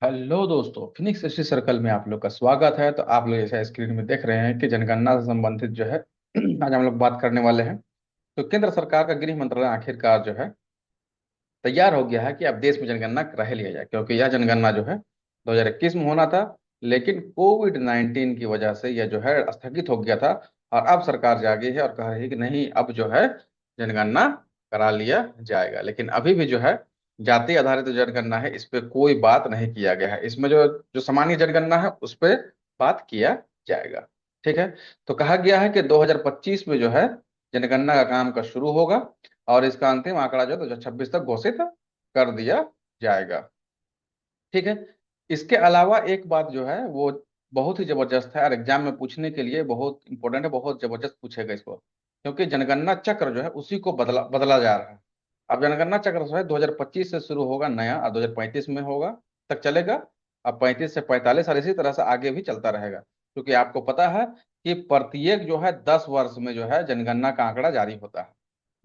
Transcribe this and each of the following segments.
Hello दोस्तों, Phoenix ST circle में आप लोग का स्वागत है। तो आप लोग जैसा स्क्रीन में देख रहे हैं कि जनगणना से संबंधित जो है आज हम लोग बात करने वाले हैं। तो केंद्र सरकार का गृह मंत्रालय आखिरकार जो है तैयार हो गया है कि अब देश में जनगणना करा लिया जाए, क्योंकि यह जनगणना जो है 2021 में होना था। लेकिन कोविड 19 की वजह से यह जो है स्थगित हो गया था। और अब सरकार जागी है और कह रही है कि नहीं, अब जो है जनगणना करा लिया जाएगा। लेकिन अभी भी जो है जाति आधारित जो जनगणना है, इस पे कोई बात नहीं किया गया है। इसमें जो जो सामान्य जनगणना है उस पे बात किया जाएगा। ठीक है। तो कहा गया है कि 2025 में जो है जनगणना का काम का शुरू होगा और इसका अंतिम आंकड़ा जो है 2026 तक घोषित कर दिया जाएगा। ठीक है। इसके अलावा एक बात जो है वो बहुत ही जबरदस्त है और एग्जाम में पूछने के लिए बहुत इंपॉर्टेंट है, बहुत जबरदस्त पूछेगा इसको, क्योंकि जनगणना चक्र जो है उसी को बदला बदला जा रहा है। अब जनगणना चक्र जो है 2025 से शुरू होगा नया और 2035 में होगा तक चलेगा। अब 35 से 45 और इसी तरह से आगे भी चलता रहेगा, क्योंकि आपको पता है कि प्रत्येक जो है 10 वर्ष में जो है जनगणना का आंकड़ा जारी होता है।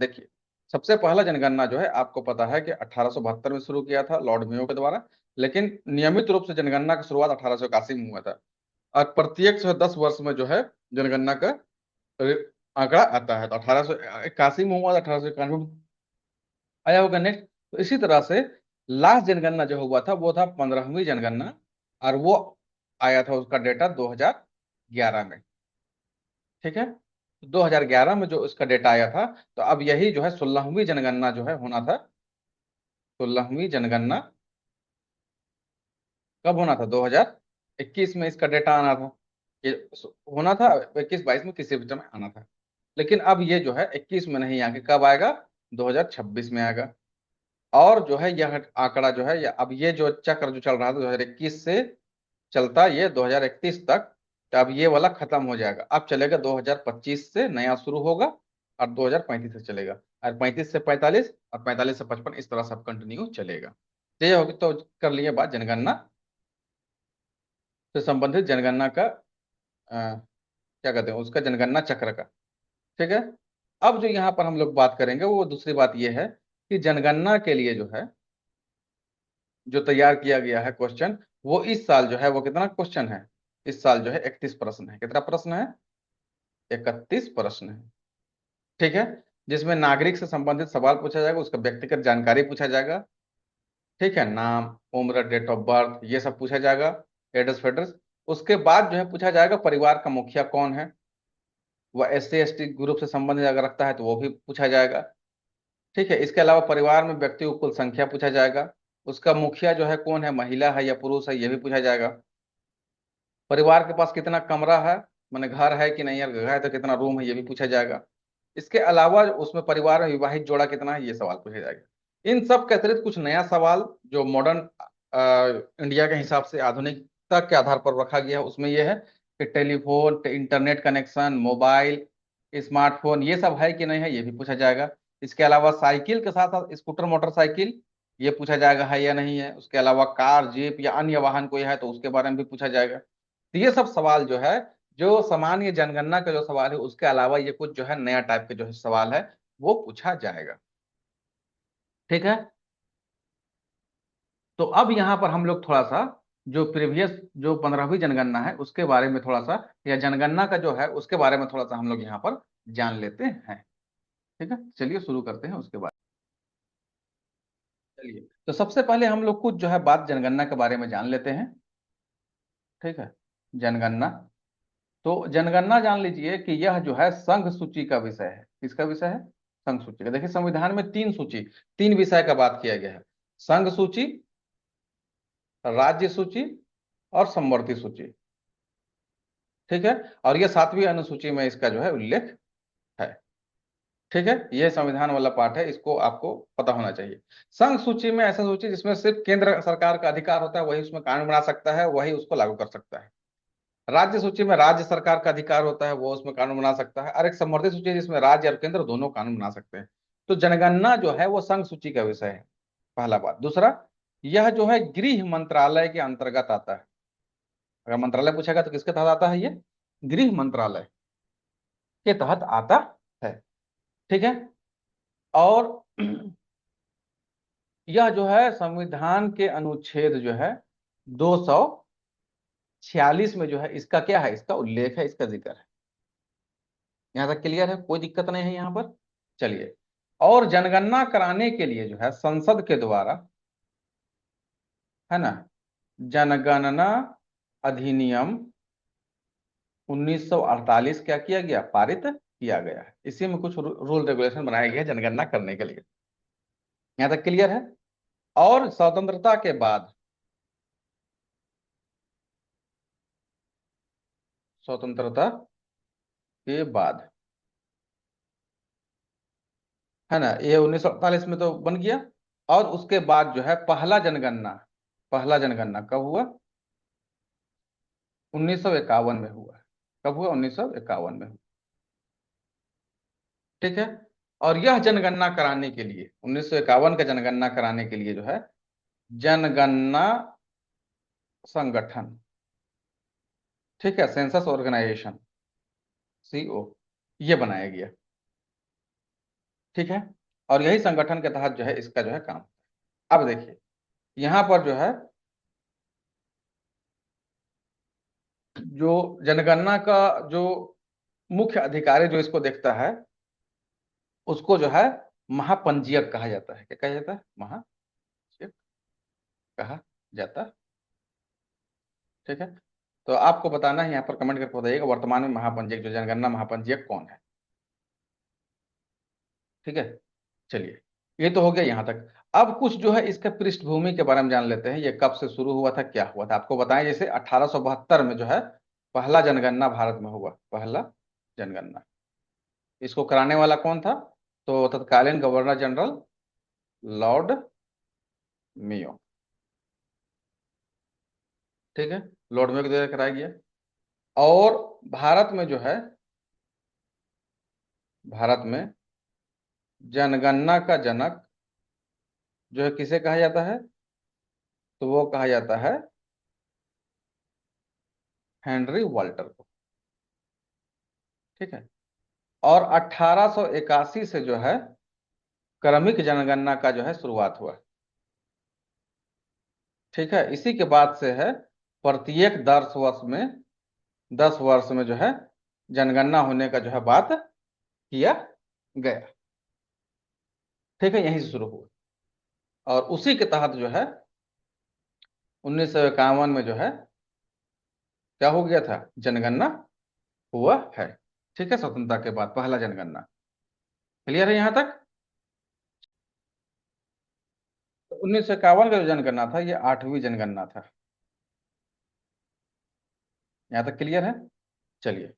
देखिए, सबसे पहला जनगणना जो है आपको पता है कि 1872 में शुरू किया था लॉर्ड मेयो के द्वारा। लेकिन नियमित रूप से जनगणना की शुरुआत 1881 में हुआ था। और प्रत्येक जो है 10 वर्ष में जो है जनगणना का आंकड़ा आता है। तो 1881 में हुआ था, 1891 में आया होगा नेक्स्ट। तो इसी तरह से लास्ट जनगणना जो हुआ था वो था 15वीं जनगणना। और वो आया था, उसका डेटा 2011 में। ठीक है। 2011 में जो इसका डेटा आया था, तो अब यही जो है 16वीं जनगणना जो है होना था। 16वीं जनगणना कब होना था? 2021 में इसका डेटा आना था। ये होना था 21-22 में, किसी भी समय आना था। लेकिन अब ये जो है 21 में नहीं आके कब आएगा? 2026 में आएगा। और जो है यह आंकड़ा जो है, या अब ये जो चक्र जो चल रहा था 2021 से चलता ये 2031 तक। तो अब ये वाला खत्म हो जाएगा, अब चलेगा 2025 से नया शुरू होगा और 2035 से चलेगा। और 35 से 45 और 45 से 55 इस तरह सब कंटिन्यू चलेगा। तो ये होगी, तो कर लिए बात जनगणना से संबंधित जनगणना का क्या कहते हैं उसका, जनगणना चक्र का। ठीक है। अब जो यहाँ पर हम लोग बात करेंगे वो दूसरी बात ये है कि जनगणना के लिए जो है जो तैयार किया गया है क्वेश्चन, वो इस साल जो है वो कितना क्वेश्चन है? इस साल जो है 31 प्रश्न है। कितना प्रश्न है? 31 प्रश्न है। ठीक है। जिसमें नागरिक से संबंधित सवाल पूछा जाएगा, उसका व्यक्तिगत जानकारी पूछा जाएगा। ठीक है, नाम, उम्र, डेट ऑफ बर्थ, ये सब पूछा जाएगा। एड्रेस फेड्रेस। उसके बाद जो है पूछा जाएगा परिवार का मुखिया कौन है। वह SC ST ग्रुप से संबंधित अगर रखता है तो वो भी पूछा जाएगा। ठीक है। इसके अलावा परिवार में व्यक्ति को कुल संख्या पूछा जाएगा। उसका मुखिया जो है कौन है, महिला है या पुरुष है, ये भी पूछा जाएगा। परिवार के पास कितना कमरा है, माने घर है कि नहीं, अगर घर है तो कितना रूम है, ये भी पूछा जाएगा। इसके अलावा उसमें परिवार में विवाहित जोड़ा कितना है, ये सवाल पूछा जाएगा। इन सब के अतिरिक्त कुछ नया सवाल जो मॉडर्न इंडिया के हिसाब से आधुनिकता के आधार पर रखा गया है, उसमें यह है कि telephone, internet connection, mobile, smartphone ये सब है कि नहीं है, ये भी पूछा जाएगा। इसके अलावा साइकिल के साथ साथ स्कूटर, मोटरसाइकिल, ये पूछा जाएगा है या नहीं है। उसके अलावा कार, जीप या अन्य वाहन कोई है तो उसके बारे में भी पूछा जाएगा। तो ये सब सवाल जो है, जो सामान्य जनगणना का जो सवाल है उसके अलावा ये कुछ जो है नया टाइप के जो है सवाल है वो पूछा जाएगा। ठीक है। तो अब यहाँ पर हम लोग थोड़ा सा जो प्रीवियस जो 15वीं जनगणना है उसके बारे में थोड़ा सा, या जनगणना का जो है उसके बारे में थोड़ा सा हम लोग यहाँ पर जान लेते हैं। ठीक है, चलिए शुरू करते हैं उसके बाद। चलिए, तो सबसे पहले हम लोग कुछ जो है बात जनगणना के बारे में जान लेते हैं। ठीक है। जनगणना, तो जनगणना जान लीजिए कि यह जो है संघ सूची का विषय है। किसका विषय है? संघ सूची का। देखिए, संविधान में तीन सूची, तीन विषय का बात किया गया है। संघ सूची, राज्य सूची और समवर्ती सूची। ठीक है। और यह 7वीं अनुसूची में इसका जो है उल्लेख है। ठीक है, यह संविधान वाला पार्ट है, इसको आपको पता होना चाहिए। संघ सूची में ऐसा सूची जिसमें सिर्फ केंद्र सरकार का अधिकार होता है, वही उसमें कानून बना सकता है, वही उसको लागू कर सकता है। राज्य सूची में राज्य सरकार का अधिकार होता है, वो उसमें कानून बना सकता है। और एक समवर्ती सूची है जिसमें राज्य और केंद्र दोनों कानून बना सकते हैं। तो जनगणना जो है वो संघ सूची का विषय है, पहला बात। दूसरा, यह जो है गृह मंत्रालय के अंतर्गत आता है। अगर मंत्रालय पूछेगा तो किसके तहत आता है ये? गृह मंत्रालय के तहत आता है। ठीक है। और यह जो है संविधान के अनुच्छेद जो है 246 में जो है इसका क्या है, इसका उल्लेख है, इसका जिक्र है। यहां तक क्लियर है, कोई दिक्कत नहीं है यहां पर। चलिए, और जनगणना कराने के लिए जो है संसद के द्वारा, है ना, जनगणना अधिनियम 1948 क्या किया गया, पारित किया गया है। इसी में कुछ रूल रेगुलेशन बनाए गए हैं जनगणना करने के लिए। यहां तक क्लियर है। और स्वतंत्रता के बाद, स्वतंत्रता के बाद, है ना, ये 1948 में तो बन गया। और उसके बाद जो है पहला जनगणना, पहला जनगणना कब हुआ, 1951 में हुआ। कब हुआ, 1951 में हुआ। ठीक है। और यह जनगणना कराने के लिए, 1951 का जनगणना कराने के लिए जो है जनगणना संगठन, ठीक है, सेंसस ऑर्गेनाइजेशन, सीओ, ये बनाया गया। ठीक है। और यही संगठन के तहत जो है इसका जो है काम। अब देखिए, यहां पर जो है जो जनगणना का जो मुख्य अधिकारी जो इसको देखता है, उसको जो है महापंजीयक कहा जाता है। क्या कहा जाता है, महापंजीयक कहा जाता है। ठीक है। तो आपको बताना है यहाँ पर, कमेंट करके बताइएगा वर्तमान में महापंजीयक, जो जनगणना महापंजीयक कौन है। ठीक है। चलिए, ये तो हो गया यहां तक। अब कुछ जो है इसके पृष्ठभूमि के बारे में जान लेते हैं, ये कब से शुरू हुआ था, क्या हुआ था। आपको बताएं, जैसे 1872 में जो है पहला जनगणना भारत में हुआ, पहला जनगणना। इसको कराने वाला कौन था, तो तत्कालीन गवर्नर जनरल लॉर्ड मेयो। ठीक है, लॉर्ड मेयो के द्वारा कराया गया। और भारत में जो है, भारत में जनगणना का जनक जो है किसे कहा जाता है, तो वो कहा जाता है हेनरी वाल्टर को। ठीक है। और 1881 से जो है क्रमिक जनगणना का जो है शुरुआत हुआ। ठीक है। इसी के बाद से है प्रत्येक 10 वर्ष में जो है जनगणना होने का जो है बात किया गया। ठीक है, यहीं से शुरू हुआ। और उसी के तहत जो है 1951 में जो है क्या हो गया था, जनगणना हुआ है। ठीक है, स्वतंत्रता के बाद पहला जनगणना। क्लियर है यहां तक। 1951 का जो जनगणना था ये 8वीं जनगणना था। यहां तक क्लियर है। चलिए,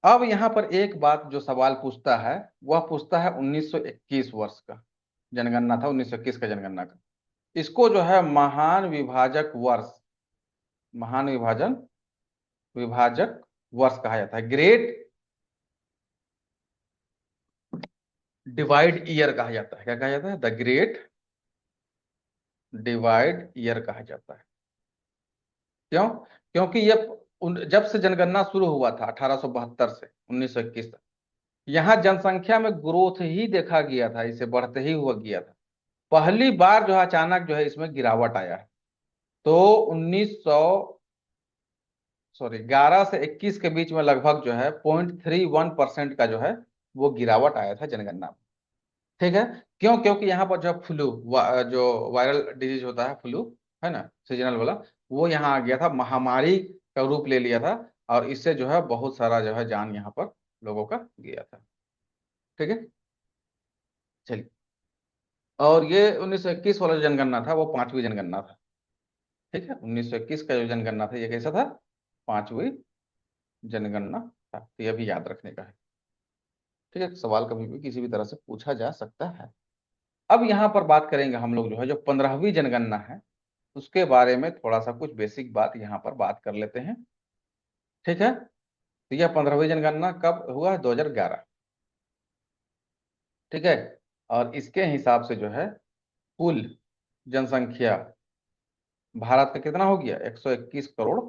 अब यहां पर एक बात जो सवाल पूछता है, वह पूछता है 1921 वर्ष का जनगणना था, 1921 का जनगणना का। इसको जो है महान विभाजक वर्ष, महान विभाजन विभाजक वर्ष कहा जाता है, ग्रेट डिवाइड ईयर कहा जाता है। क्या कहा जाता है, द ग्रेट डिवाइड ईयर कहा जाता है। क्यों, क्योंकि ये जब से जनगणना शुरू हुआ था 1872 से 1921 तक, यहाँ जनसंख्या में ग्रोथ ही देखा गया था, इसे बढ़ते ही हुआ गया था। पहली बार जो है अचानक जो है इसमें गिरावट आया है। तो 11 से 21 के बीच में लगभग जो है 0.31% का जो है वो गिरावट आया था जनगणना में। ठीक है। क्यों, क्योंकि यहाँ पर जो फ्लू, जो वायरल डिजीज होता है फ्लू, है ना, सीजनल वाला, वो यहाँ आ गया था, महामारी का रूप ले लिया था। और इससे जो है बहुत सारा जो है जान यहाँ पर लोगों का गया था। ठीक है। चलिए, और ये 1921 वाला जो जनगणना था वो 5वीं जनगणना था। ठीक है, 1921 का जो जनगणना था ये कैसा था, 5वीं जनगणना था। तो ये भी याद रखने का है। ठीक है, सवाल कभी भी किसी भी तरह से पूछा जा सकता है। अब यहाँ पर बात करेंगे हम लोग जो है जो 15वीं जनगणना है, उसके बारे में थोड़ा सा कुछ बेसिक बात यहाँ पर बात कर लेते हैं। ठीक है। तो यह 15वीं जनगणना कब हुआ है, 2011। ठीक है। और इसके हिसाब से जो है कुल जनसंख्या भारत का कितना हो गया, 121 करोड़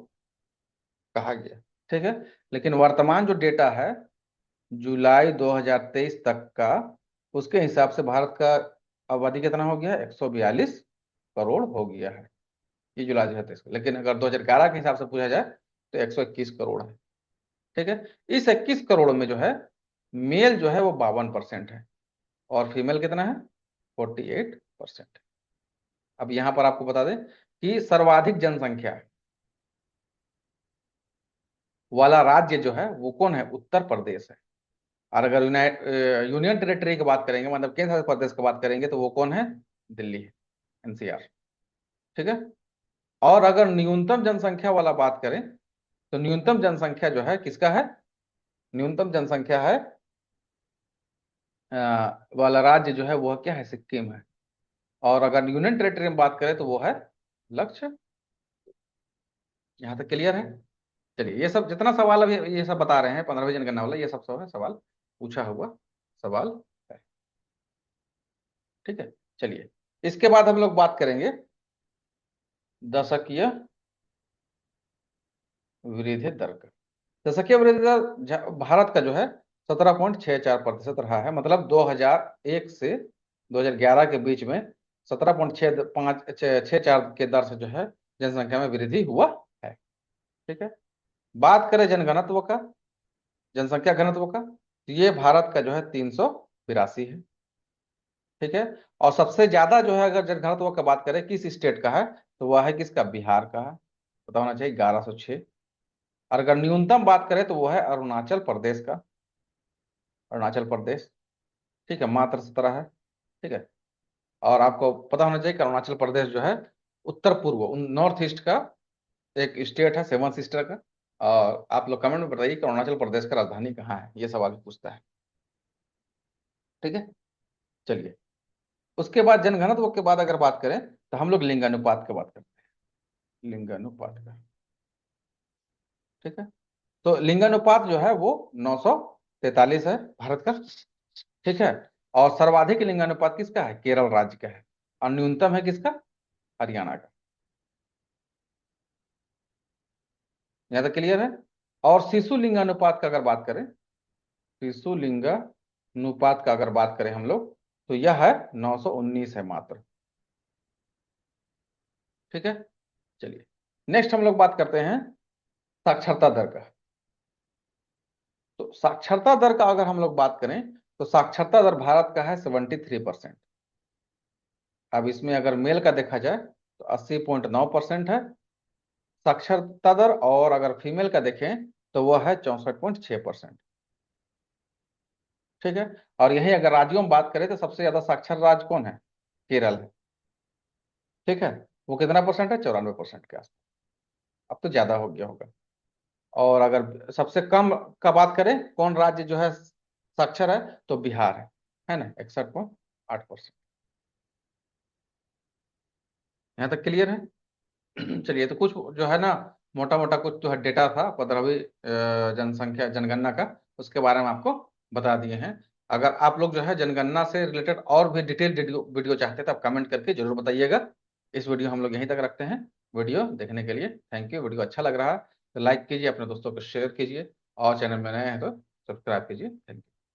कहा गया। ठीक है। लेकिन वर्तमान जो डेटा है जुलाई 2023 तक का, उसके हिसाब से भारत का आबादी कितना हो गया है, 142 करोड़ हो गया है। ये जो लार्ज है तो इसका, लेकिन अगर 2011 के हिसाब से पूछा जाए तो 121 करोड़ है। ठीक है। इस 21 करोड़ में जो है मेल जो है वो 52% है, और फीमेल कितना है? 48%। अब यहां पर आपको बता दें कि सर्वाधिक जनसंख्या वाला राज्य जो है वो कौन है? उत्तर प्रदेश है। और अगर यूनियन टेरिटरी की बात करेंगे, मतलब केंद्र शासित प्रदेश की बात करेंगे, तो वो कौन है? दिल्ली है, एनसीआर। ठीक है। और अगर न्यूनतम जनसंख्या वाला बात करें, तो न्यूनतम जनसंख्या जो है किसका है? न्यूनतम जनसंख्या है वाला राज्य जो है वो क्या है? सिक्किम है। और अगर यूनियन टेरिटरी में बात करें तो वो है लक्ष्य। यहाँ तक क्लियर है? चलिए, ये सब जितना सवाल अभी ये सब बता रहे हैं 15वीं जनगणना वाला, ये सब सब है सवाल पूछा हुआ सवाल है। ठीक है। चलिए, इसके बाद हम लोग बात करेंगे दशकीय वृद्धि दर का। दशकीय वृद्धि दर भारत का जो है 17.64% रहा है, मतलब 2001 से 2011 के बीच में 17.65 के दर से जो है जनसंख्या में वृद्धि हुआ है। ठीक है। बात करें जनघनत्व का, जनसंख्या घनत्व का, तो ये भारत का जो है 382 है। ठीक है। और सबसे ज्यादा जो है अगर जनघनत्व का बात करें किस स्टेट का है, तो वह है किसका? बिहार का है। पता होना चाहिए, 1106। और अगर न्यूनतम बात करें तो वो है अरुणाचल प्रदेश का, अरुणाचल प्रदेश। ठीक है, मात्र 17 है। ठीक है। और आपको पता होना चाहिए कि अरुणाचल प्रदेश जो है उत्तर पूर्व नॉर्थ ईस्ट का एक स्टेट है, सेवन सिस्टर का। और आप लोग कमेंट में बताइए कि अरुणाचल प्रदेश का राजधानी कहाँ है, ये सवाल भी पूछता है। ठीक है। चलिए, उसके बाद जनघनत्व के बाद अगर बात करें तो हम लोग लिंगानुपात की बात करते हैं, लिंगानुपात का। ठीक है। तो लिंगानुपात जो है वो 943 है भारत का। ठीक है। और सर्वाधिक लिंगानुपात किसका है? केरल राज्य का है। और न्यूनतम है किसका? हरियाणा का। यहां तक क्लियर है? और शिशु लिंगानुपात का अगर बात करें, शिशु लिंगानुपात का अगर बात करें हम लोग, तो यह है 919 है मात्र। ठीक है। चलिए, नेक्स्ट हम लोग बात करते हैं साक्षरता दर का। तो साक्षरता दर का अगर हम लोग बात करें, तो साक्षरता दर भारत का है 73%। अब इसमें अगर मेल का देखा जाए तो 80.9% है साक्षरता दर, और अगर फीमेल का देखें तो वह है 64.6%। ठीक है। और यही अगर राज्यों में बात करें तो सबसे ज्यादा साक्षर राज्य कौन है? केरल है। ठीक है। वो कितना परसेंट है? 94% के आसपास। अब तो ज्यादा हो गया होगा। और अगर सबसे कम का बात करें, कौन राज्य जो है साक्षर है, तो बिहार है ना, 61.8%। यहाँ तक क्लियर है? चलिए, तो कुछ जो है ना मोटा मोटा कुछ जो है डेटा था 15वीं जनसंख्या जनगणना का, उसके बारे में आपको बता दिए हैं। अगर आप लोग जो है जनगणना से रिलेटेड और भी डिटेल वीडियो वीडियो चाहते हैं तो आप कमेंट करके जरूर बताइएगा। इस वीडियो हम लोग यहीं तक रखते हैं। वीडियो देखने के लिए थैंक यू। वीडियो अच्छा लग रहा है तो लाइक कीजिए, अपने दोस्तों को शेयर कीजिए, और चैनल में नए हैं तो सब्सक्राइब कीजिए। Thank you.